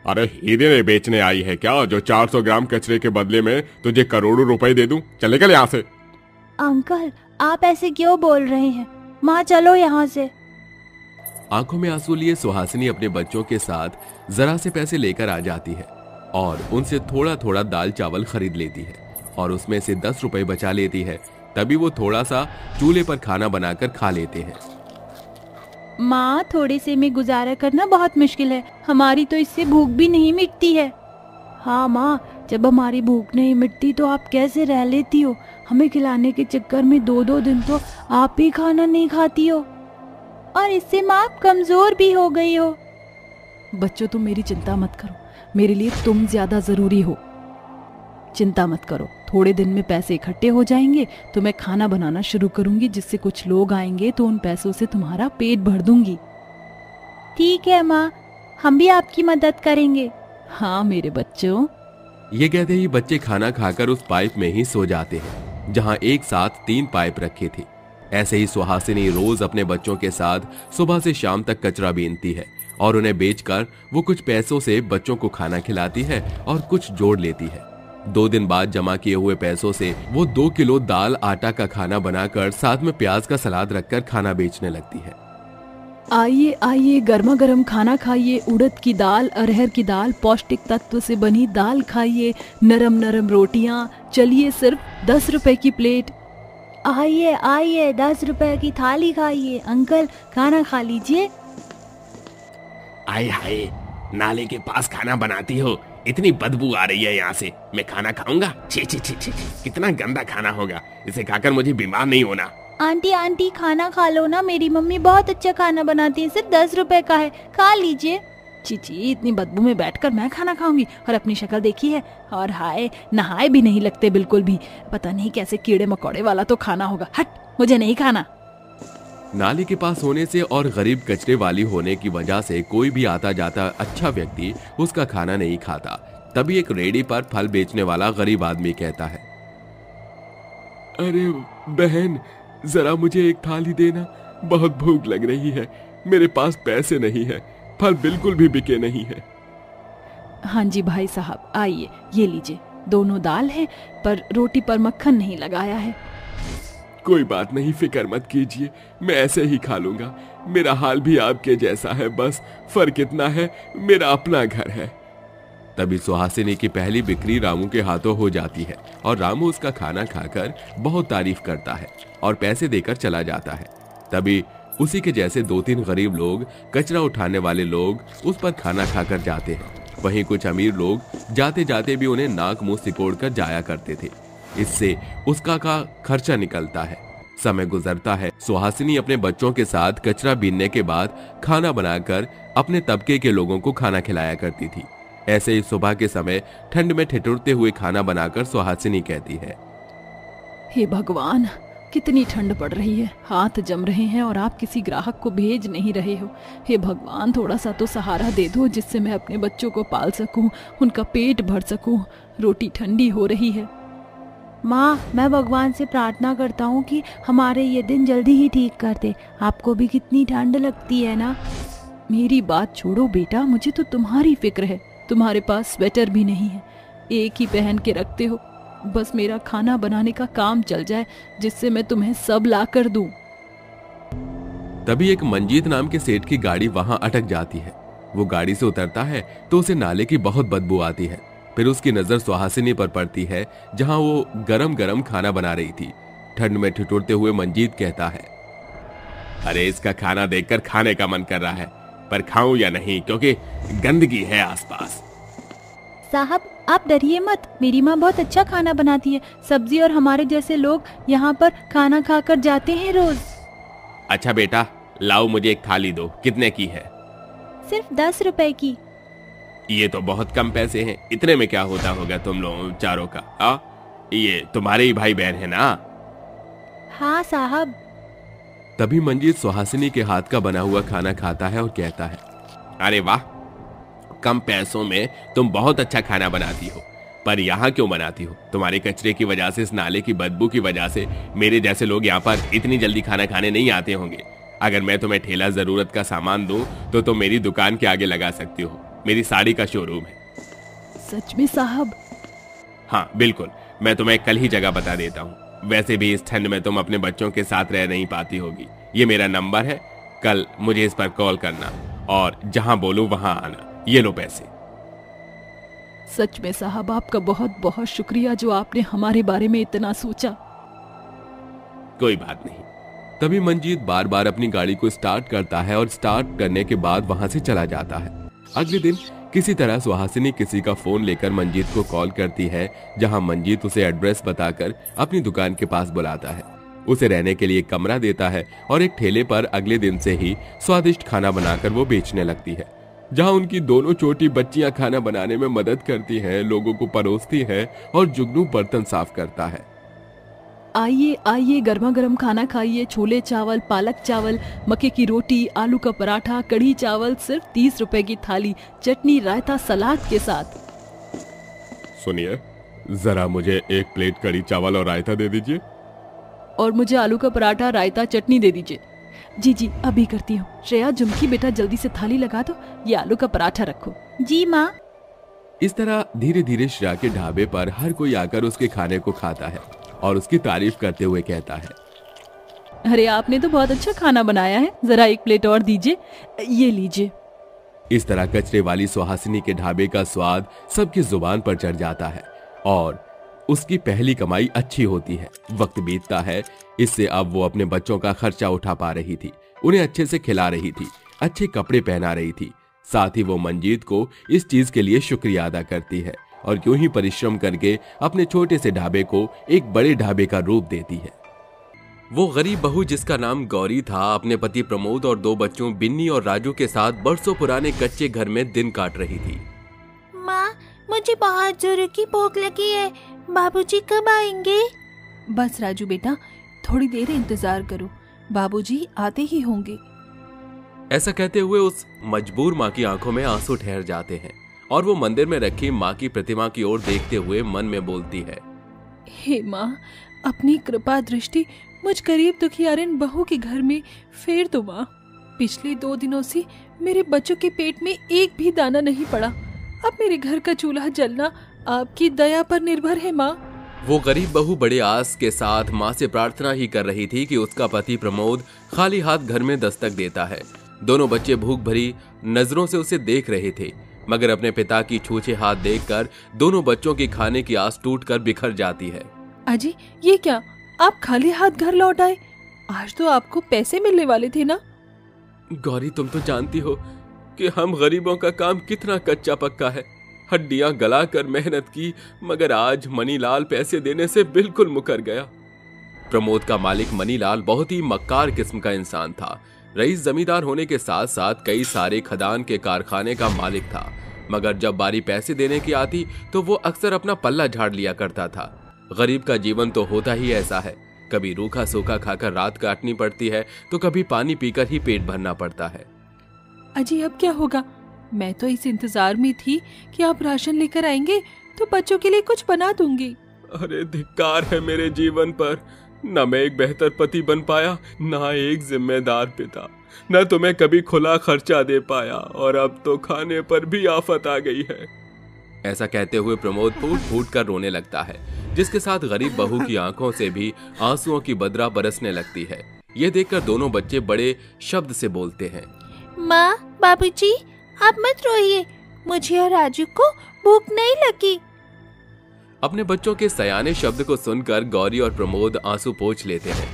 अरे हीरे बेचने आई है क्या, जो 400 ग्राम कचरे के बदले में तुझे करोड़ों रुपए दे दूं? चले गए यहाँ से। अंकल, आप ऐसे क्यों बोल रहे हैं? माँ चलो यहाँ से। आंखों में आंसू लिए सुहासिनी अपने बच्चों के साथ जरा से पैसे लेकर आ जाती है और उनसे थोड़ा थोड़ा दाल चावल खरीद लेती है और उसमें से 10 रुपए बचा लेती है। तभी वो थोड़ा सा चूल्हे पर खाना बनाकर खा लेते हैं। माँ, थोड़े से में गुजारा करना बहुत मुश्किल है, हमारी तो इससे भूख भी नहीं मिटती है। हाँ माँ, जब हमारी भूख नहीं मिटती तो आप कैसे रह लेती हो? हमें खिलाने के चक्कर में 2-2 दिन तो आप ही खाना नहीं खाती हो, और इससे माँ आप कमजोर भी हो गई हो। बच्चों, तुम मेरी चिंता मत करो, मेरे लिए तुम ज्यादा जरूरी हो। चिंता मत करो, थोड़े दिन में पैसे इकट्ठे हो जाएंगे तो मैं खाना बनाना शुरू करूंगी, जिससे कुछ लोग आएंगे तो उन पैसों से तुम्हारा पेट भर दूंगी। ठीक है माँ, हम भी आपकी मदद करेंगे। हाँ मेरे बच्चों। ये कहते ही बच्चे खाना खाकर उस पाइप में ही सो जाते हैं जहां एक साथ 3 पाइप रखे थे। ऐसे ही सुहासिनी रोज अपने बच्चों के साथ सुबह से शाम तक कचरा बीनती है और उन्हें बेचकर वो कुछ पैसों से बच्चों को खाना खिलाती है और कुछ जोड़ लेती है। 2 दिन बाद जमा किए हुए पैसों से वो 2 किलो दाल आटा का खाना बनाकर साथ में प्याज का सलाद रखकर खाना बेचने लगती है। आइए आइए, गर्मा गर्म खाना खाइए, उड़द की दाल, अरहर की दाल, पौष्टिक तत्व से बनी दाल खाइए, नरम नरम रोटियां, चलिए सिर्फ 10 रुपए की प्लेट। आइए आइए, 10 रुपए की थाली खाइए। अंकल, खाना खा लीजिए। आए हाय, नाले के पास खाना बनाती हो, इतनी बदबू आ रही है यहाँ से। मैं खाना खाऊंगा? छी छी छी छी, कितना गंदा खाना होगा, इसे खाकर मुझे बीमार नहीं होना। आंटी आंटी, खाना खा लो ना, मेरी मम्मी बहुत अच्छा खाना बनाती है, सिर्फ 10 रुपए का है, खा लीजिए। चीची, इतनी बदबू में बैठकर मैं खाना खाऊंगी? और अपनी शक्ल देखी है? और हाय, नहाए भी नहीं लगते बिल्कुल भी। पता नहीं कैसे कीड़े मकोड़े वाला तो खाना होगा। हट, मुझे नहीं खाना। नाले के पास होने से और गरीब कचरे वाली होने की वजह से कोई भी आता जाता अच्छा व्यक्ति उसका खाना नहीं खाता। तभी एक रेडी पर फल बेचने वाला गरीब आदमी कहता है, अरे बहन, जरा मुझे एक थाली देना, बहुत भूख लग रही है। मेरे पास पैसे नहीं है, फल बिल्कुल भी बिके नहीं है। हाँ जी भाई साहब, आइए, ये लीजिए। दोनों दाल है पर रोटी पर मक्खन नहीं लगाया है। कोई बात नहीं, फिक्र मत कीजिए, मैं ऐसे ही खा लूंगा। मेरा हाल भी आपके जैसा है, बस फर्क इतना है मेरा अपना घर है। तभी सुहासिनी की पहली बिक्री रामू के हाथों हो जाती है और रामू उसका खाना खाकर बहुत तारीफ करता है और पैसे देकर चला जाता है। तभी उसी के जैसे 2-3 गरीब लोग, कचरा उठाने वाले लोग उस पर खाना खाकर जाते हैं। वहीं कुछ अमीर लोग जाते जाते भी उन्हें नाक मुंह सिकोड़ कर जाया करते थे। इससे उसका का खर्चा निकलता है। समय गुजरता है। सुहासिनी अपने बच्चों के साथ कचरा बीनने के बाद खाना बनाकर अपने तबके के लोगों को खाना खिलाया करती थी। ऐसे ही सुबह के समय ठंड में ठिठुरते हुए खाना बनाकर सुहासिनी कहती है, हे भगवान, कितनी ठंड पड़ रही है, हाथ जम रहे हैं और आप किसी ग्राहक को भेज नहीं रहे हो। हे भगवान, थोड़ा सा तो सहारा दे दो जिससे मैं अपने बच्चों को पाल सकूं, उनका पेट भर सकूं। रोटी ठंडी हो रही है। माँ, मैं भगवान से प्रार्थना करता हूँ कि हमारे ये दिन जल्दी ही ठीक कर दे। आपको भी कितनी ठंड लगती है ना। मेरी बात छोड़ो बेटा, मुझे तो तुम्हारी फिक्र है। तुम्हारे पास स्वेटर भी नहीं है, एक ही पहन के रखते हो। बस मेरा खाना बनाने का काम चल जाए जिससे मैं तुम्हें सब ला कर दूं। तभी एक मंजीत नाम के सेठ की गाड़ी वहां अटक जाती है। वो गाड़ी से उतरता है तो उसे नाले की बहुत बदबू आती है। फिर उसकी नजर सुहासिनी पर पड़ती है जहां वो गरम गरम खाना बना रही थी। ठंड में ठिठुरते हुए मंजीत कहता है, अरे इसका खाना देखकर खाने का मन कर रहा है, पर खाऊं या नहीं क्योंकि गंदगी है आसपास। साहब, आप डरिए मत, मेरी माँ बहुत अच्छा खाना बनाती है। सब्जी और हमारे जैसे लोग यहाँ पर खाना खाकर जाते हैं रोज। अच्छा बेटा, लाओ मुझे एक थाली दो। कितने की है? सिर्फ 10 रुपए की। ये तो बहुत कम पैसे हैं। इतने में क्या होता होगा तुम लोग चारों का? ये तुम्हारे ही भाई बहन है ना? हाँ साहब। तभी मंजीत सुहासिनी के हाथ का बना हुआ खाना खाता है और कहता है, अरे वाह, कम पैसों में तुम बहुत अच्छा खाना बनाती हो। पर यहाँ क्यों बनाती हो? तुम्हारे कचरे की वजह से, इस नाले की बदबू की वजह से मेरे जैसे लोग यहाँ पर इतनी जल्दी खाना खाने नहीं आते होंगे। अगर मैं तुम्हें ठेला जरूरत का सामान दूं तो तुम मेरी दुकान के आगे लगा सकती हो। मेरी साड़ी का शोरूम है। सच में साहब? हाँ बिल्कुल, मैं तुम्हें कल ही जगह बता देता हूँ। वैसे भी इस ठंड में तुम अपने बच्चों के साथ रह नहीं पाती होगी। ये मेरा नंबर है, कल मुझे इस पर कॉल करना और जहां बोलूं वहां आना। ये लो पैसे। सच में साहब, आपका बहुत बहुत शुक्रिया जो आपने हमारे बारे में इतना सोचा। कोई बात नहीं। तभी मंजीत बार बार अपनी गाड़ी को स्टार्ट करता है और स्टार्ट करने के बाद वहां से चला जाता है। अगले दिन किसी तरह सुहासिनी किसी का फोन लेकर मंजीत को कॉल करती है, जहां मंजीत उसे एड्रेस बताकर अपनी दुकान के पास बुलाता है। उसे रहने के लिए एक कमरा देता है और एक ठेले पर अगले दिन से ही स्वादिष्ट खाना बनाकर वो बेचने लगती है, जहां उनकी दोनों छोटी बच्चियां खाना बनाने में मदद करती हैं, लोगों को परोसती है और जुगनू बर्तन साफ करता है। आइए आइए, गर्मा गर्म खाना खाइए। छोले चावल, पालक चावल, मक्के की रोटी, आलू का पराठा, कढ़ी चावल, सिर्फ 30 रुपए की थाली, चटनी, रायता, सलाद के साथ। सुनिए, जरा मुझे 1 प्लेट कढ़ी चावल और रायता दे दीजिए। और मुझे आलू का पराठा, रायता, चटनी दे दीजिए। जी जी, अभी करती हूँ। श्रेया, झुमकी बेटा जल्दी से थाली लगा दो। ये आलू का पराठा रखो। जी माँ। इस तरह धीरे धीरे श्रेया के ढाबे पर हर कोई आकर उसके खाने को खाता है और उसकी तारीफ करते हुए कहता है, अरे आपने तो बहुत अच्छा खाना बनाया है, जरा 1 प्लेट और दीजिए। ये लीजिए। इस तरह कचरे वाली सुहासिनी के ढाबे का स्वाद सबकी जुबान पर चढ़ जाता है और उसकी पहली कमाई अच्छी होती है। वक्त बीतता है, इससे अब वो अपने बच्चों का खर्चा उठा पा रही थी, उन्हें अच्छे से खिला रही थी, अच्छे कपड़े पहना रही थी। साथ ही वो मंजीत को इस चीज के लिए शुक्रिया अदा करती है और क्यों ही परिश्रम करके अपने छोटे से ढाबे को एक बड़े ढाबे का रूप देती है। वो गरीब बहू जिसका नाम गौरी था, अपने पति प्रमोद और 2 बच्चों बिन्नी और राजू के साथ बरसों पुराने कच्चे घर में दिन काट रही थी। माँ, मुझे बहुत जोरों की भूख लगी है। बाबूजी कब आएंगे? बस राजू बेटा, थोड़ी देर इंतजार करो, बाबूजी आते ही होंगे। ऐसा कहते हुए उस मजबूर माँ की आंखों में आंसू ठहर जाते हैं और वो मंदिर में रखी माँ की प्रतिमा की ओर देखते हुए मन में बोलती है, हे माँ, अपनी कृपा दृष्टि मुझ गरीब दुखियारिन बहू के घर में फेर दो माँ। पिछले 2 दिनों से मेरे बच्चों के पेट में एक भी दाना नहीं पड़ा। अब मेरे घर का चूल्हा जलना आपकी दया पर निर्भर है माँ। वो गरीब बहू बड़े आस के साथ माँ से प्रार्थना ही कर रही थी कि उसका पति प्रमोद खाली हाथ घर में दस्तक देता है। दोनों बच्चे भूख भरी नजरों से उसे देख रहे थे, मगर अपने पिता की छूछे हाथ देखकर दोनों बच्चों की खाने की आस टूटकर बिखर जाती है। अजी, ये क्या, आप खाली हाथ घर लौट आए? आज तो आपको पैसे मिलने वाले थे ना? गौरी, तुम तो जानती हो कि हम गरीबों का काम कितना कच्चा पक्का है। हड्डियां गलाकर मेहनत की, मगर आज मनीलाल पैसे देने से बिल्कुल मुकर गया। प्रमोद का मालिक मनीलाल बहुत ही मक्कार किस्म का इंसान था। रईस जमींदार होने के साथ साथ कई सारे खदान के कारखाने का मालिक था, मगर जब बारी पैसे देने की आती तो वो अक्सर अपना पल्ला झाड़ लिया करता था। गरीब का जीवन तो होता ही ऐसा है, कभी रूखा सूखा खाकर रात काटनी पड़ती है तो कभी पानी पीकर ही पेट भरना पड़ता है। अजी, अब क्या होगा? मैं तो इस इंतजार में थी कि आप राशन लेकर आएंगे तो बच्चों के लिए कुछ बना दूंगी। अरे धिक्कार है मेरे जीवन पर, न मैं एक बेहतर पति बन पाया, न एक जिम्मेदार पिता, न तुम्हें कभी खुला खर्चा दे पाया, और अब तो खाने पर भी आफत आ गई है। ऐसा कहते हुए प्रमोद फूट फूट कर रोने लगता है, जिसके साथ गरीब बहू की आंखों से भी आंसुओं की बदरा बरसने लगती है। ये देखकर दोनों बच्चे बड़े शब्द से बोलते हैं, माँ, बाबूजी, आप मत रोइए, मुझे और राजू को भूख नहीं लगी। अपने बच्चों के सयाने शब्द को सुनकर गौरी और प्रमोद आंसू पोंछ लेते हैं।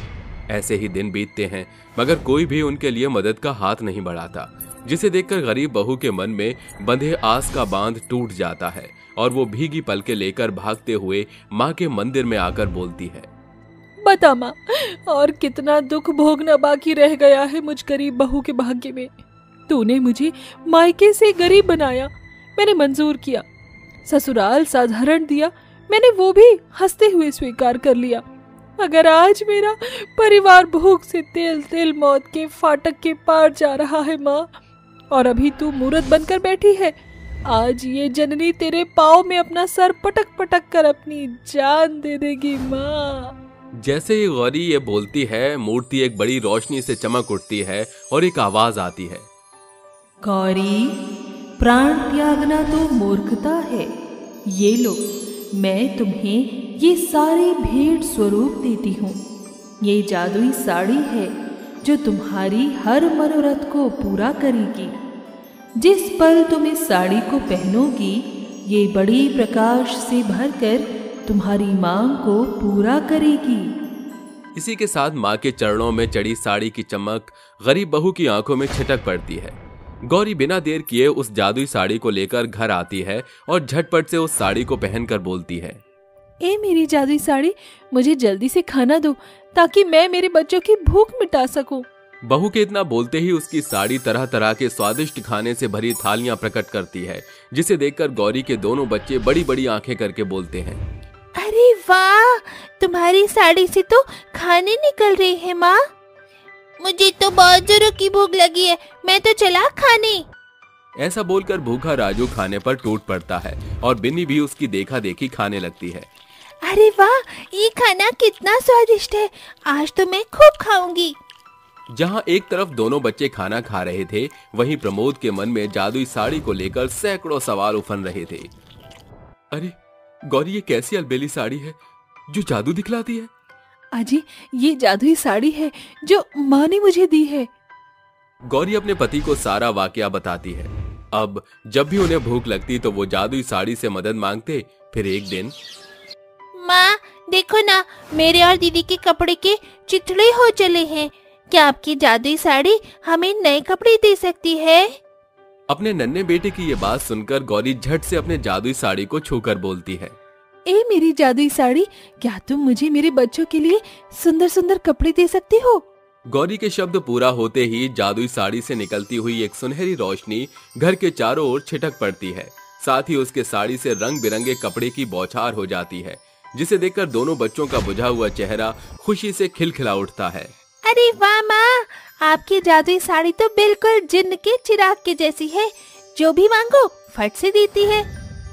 ऐसे ही दिन बीतते हैं, मगर कोई भी उनके लिए मदद का हाथ नहीं बढ़ाता, जिसे देखकर गरीब बहू के मन में बंधे आस का बांध टूट जाता है और वो भीगी पलकें लेकर भागते हुए माँ के मंदिर में आकर बोलती है, बता माँ, और कितना दुख भोगना बाकी रह गया है मुझ गरीब बहू के भाग्य में। तूने मुझे मायके से गरीब बनाया, मैंने मंजूर किया। ससुराल साधारण दिया, मैंने वो भी हंसते हुए स्वीकार कर लिया। मगर आज मेरा परिवार भूख से तेल तेल मौत के फाटक के पार जा रहा है माँ, और अभी तू मूर्त बनकर बैठी है। आज ये जननी तेरे पाँव में अपना सर पटक पटक कर अपनी जान दे देगी माँ। जैसे ही गौरी ये बोलती है, मूर्ति एक बड़ी रोशनी से चमक उठती है और एक आवाज आती है, गौरी, प्राण त्यागना तो मूर्खता है। ये लो, मैं तुम्हें ये सारे भेंट स्वरूप देती हूँ। ये जादुई साड़ी है जो तुम्हारी हर मनोरथ को पूरा करेगी। जिस पल तुम इस साड़ी को पहनोगी, ये बड़ी प्रकाश से भरकर तुम्हारी मांग को पूरा करेगी। इसी के साथ माँ के चरणों में चढ़ी साड़ी की चमक गरीब बहू की आंखों में छिटक पड़ती है। गौरी बिना देर किए उस जादुई साड़ी को लेकर घर आती है और झटपट से उस साड़ी को पहनकर बोलती है, ए मेरी जादुई साड़ी, मुझे जल्दी से खाना दो ताकि मैं मेरे बच्चों की भूख मिटा सकूं। बहू के इतना बोलते ही उसकी साड़ी तरह तरह के स्वादिष्ट खाने से भरी थालियां प्रकट करती है, जिसे देखकर गौरी के दोनों बच्चे बड़ी बड़ी आंखें करके बोलते हैं, अरे वाह, तुम्हारी साड़ी से तो खाने निकल रहे हैं माँ। मुझे तो बहुत जोरों की भूख लगी है, मैं तो चला खाने। ऐसा बोलकर भूखा राजू खाने पर टूट पड़ता है और बिन्नी भी उसकी देखा देखी खाने लगती है। अरे वाह, ये खाना कितना स्वादिष्ट है, आज तो मैं खूब खाऊंगी। जहाँ एक तरफ दोनों बच्चे खाना खा रहे थे, वहीं प्रमोद के मन में जादुई साड़ी को लेकर सैकड़ों सवाल उफन रहे थे। अरे गौरी, ये कैसी अलबेली साड़ी है जो जादू दिखलाती है? अजी, ये जादुई साड़ी है जो माँ ने मुझे दी है। गौरी अपने पति को सारा वाकया बताती है। अब जब भी उन्हें भूख लगती तो वो जादुई साड़ी से मदद मांगते। फिर एक दिन, माँ देखो ना, मेरे और दीदी के कपड़े के चिथड़े हो चले हैं। क्या आपकी जादुई साड़ी हमें नए कपड़े दे सकती है? अपने नन्हे बेटे की ये बात सुनकर गौरी झट से अपने जादुई साड़ी को छूकर बोलती है, ए मेरी जादुई साड़ी, क्या तुम मुझे मेरे बच्चों के लिए सुंदर सुंदर कपड़े दे सकती हो? गौरी के शब्द पूरा होते ही जादुई साड़ी से निकलती हुई एक सुनहरी रोशनी घर के चारों ओर छिटक पड़ती है। साथ ही उसके साड़ी से रंग बिरंगे कपड़े की बौछार हो जाती है, जिसे देखकर दोनों बच्चों का बुझा हुआ चेहरा खुशी से खिलखिला उठता है। अरे वाह माँ, आपकी जादुई साड़ी तो बिल्कुल जिन्न के चिराग के जैसी है, जो भी मांगो फट से देती है।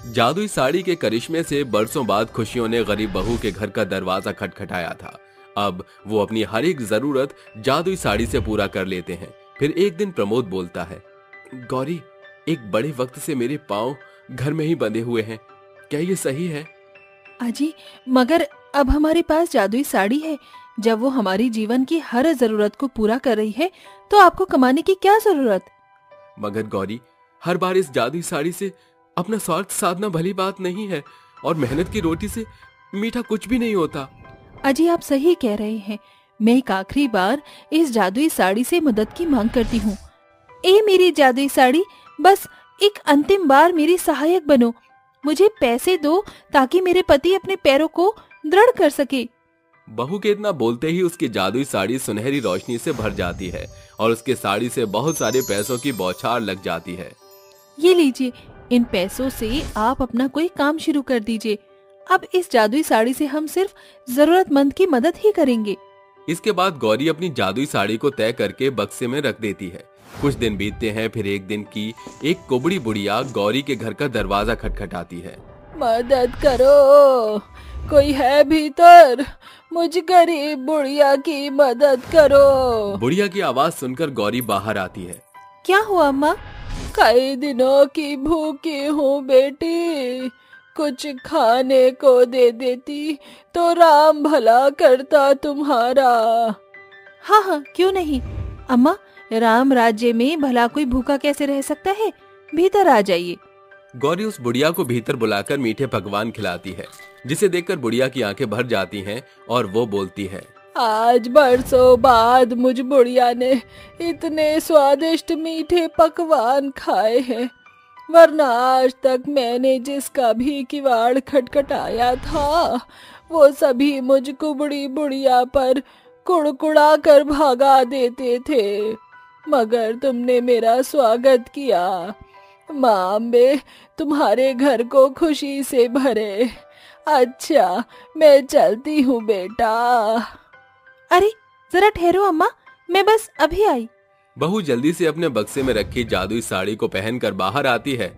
जादुई साड़ी के करिश्मे से बरसों बाद खुशियों ने गरीब बहू के घर का दरवाजा खटखटाया था। अब वो अपनी हर एक जरूरत जादुई साड़ी से पूरा कर लेते हैं। फिर एक दिन प्रमोद बोलता है, गौरी, एक बड़े वक्त से मेरे पाँव घर में ही बंधे हुए हैं, क्या ये सही है? अजी मगर अब हमारे पास जादुई साड़ी है। जब वो हमारी जीवन की हर जरूरत को पूरा कर रही है तो आपको कमाने की क्या जरूरत। मगर गौरी, हर बार इस जादुई साड़ी से अपना स्वार्थ साधना भली बात नहीं है, और मेहनत की रोटी से मीठा कुछ भी नहीं होता। अजी आप सही कह रहे हैं। मैं एक आखिरी बार इस जादुई साड़ी से मदद की मांग करती हूँ। ए मेरी जादुई साड़ी, बस एक अंतिम बार मेरी सहायक बनो। मुझे पैसे दो ताकि मेरे पति अपने पैरों को दृढ़ कर सके। बहू के इतना बोलते ही उसकी जादुई साड़ी सुनहरी रोशनी से भर जाती है और उसके साड़ी से बहुत सारे पैसों की बौछार लग जाती है। ये लीजिए, इन पैसों से आप अपना कोई काम शुरू कर दीजिए। अब इस जादुई साड़ी से हम सिर्फ जरूरतमंद की मदद ही करेंगे। इसके बाद गौरी अपनी जादुई साड़ी को तय करके बक्से में रख देती है। कुछ दिन बीतते हैं, फिर एक दिन की एक कुबड़ी बुढ़िया गौरी के घर का दरवाजा खटखटाती है। मदद करो, कोई है भीतर? मुझ गरीब बुढ़िया की मदद करो। बुढ़िया की आवाज सुनकर गौरी बाहर आती है। क्या हुआ अम्मा? कई दिनों की भूखी हूँ बेटी, कुछ खाने को दे देती तो राम भला करता तुम्हारा। हाँ हाँ, क्यों नहीं अम्मा, राम राज्य में भला कोई भूखा कैसे रह सकता है। भीतर आ जाइए। गौरी उस बुढ़िया को भीतर बुलाकर मीठे पकवान खिलाती है, जिसे देखकर बुढ़िया की आंखें भर जाती हैं और वो बोलती है, आज बरसों बाद मुझ बुढ़िया ने इतने स्वादिष्ट मीठे पकवान खाए हैं, वरना आज तक मैंने जिसका भी किवाड़ खटखटाया था वो सभी मुझ कुबड़ी बुढ़िया पर कुड़कुड़ा कर भागा देते थे, मगर तुमने मेरा स्वागत किया। माँ अम्बे तुम्हारे घर को खुशी से भरे। अच्छा, मैं चलती हूँ बेटा। अरे जरा ठहरो अम्मा, मैं बस अभी आई। बहू जल्दी से अपने बक्से में रखी जादुई साड़ी को पहनकर बाहर आती है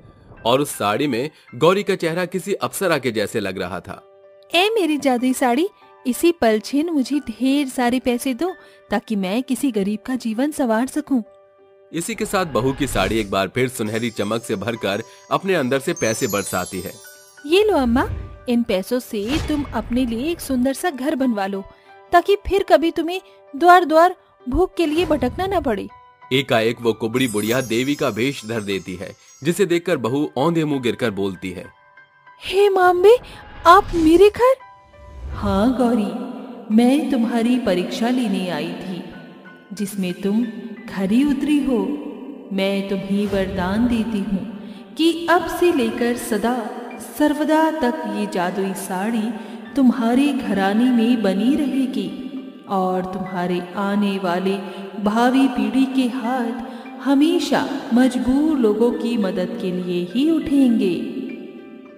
और उस साड़ी में गौरी का चेहरा किसी अप्सरा के जैसे लग रहा था। ए मेरी जादुई साड़ी, इसी पल छिन मुझे ढेर सारे पैसे दो ताकि मैं किसी गरीब का जीवन संवार सकूं। इसी के साथ बहू की साड़ी एक बार फिर सुनहरी चमक से भरकर अपने अंदर से पैसे बरसाती है। ये लो अम्मा, इन पैसों से तुम अपने लिए एक सुंदर सा घर बनवा लो ताकि फिर कभी तुम्हें द्वार द्वार भूख के लिए भटकना न पड़े। एकाएक वो कुबड़ी बुढ़िया देवी का वेश धर देती है, जिसे देखकर बहू औंधे मुंह गिरकर बोलती है, हे माम्बे, आप मेरे घर? हाँ गौरी, मैं तुम्हारी परीक्षा लेने आई थी जिसमें तुम खरी उतरी हो। मैं तुम्हें वरदान देती हूँ कि अब से लेकर सदा सर्वदा तक ये जादुई साड़ी तुम्हारे घराने में बनी रहेगी और तुम्हारे आने वाले भावी पीढ़ी के हाथ हमेशा मजबूर लोगों की मदद के लिए ही उठेंगे।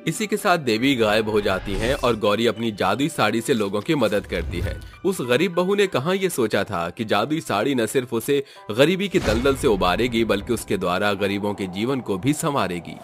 इसी के साथ देवी गायब हो जाती हैं और गौरी अपनी जादुई साड़ी से लोगों की मदद करती है। उस गरीब बहू ने कहाँ ये सोचा था कि जादुई साड़ी न सिर्फ उसे गरीबी की दलदल से उबारेगी बल्कि उसके द्वारा गरीबों के जीवन को भी संवारेगी।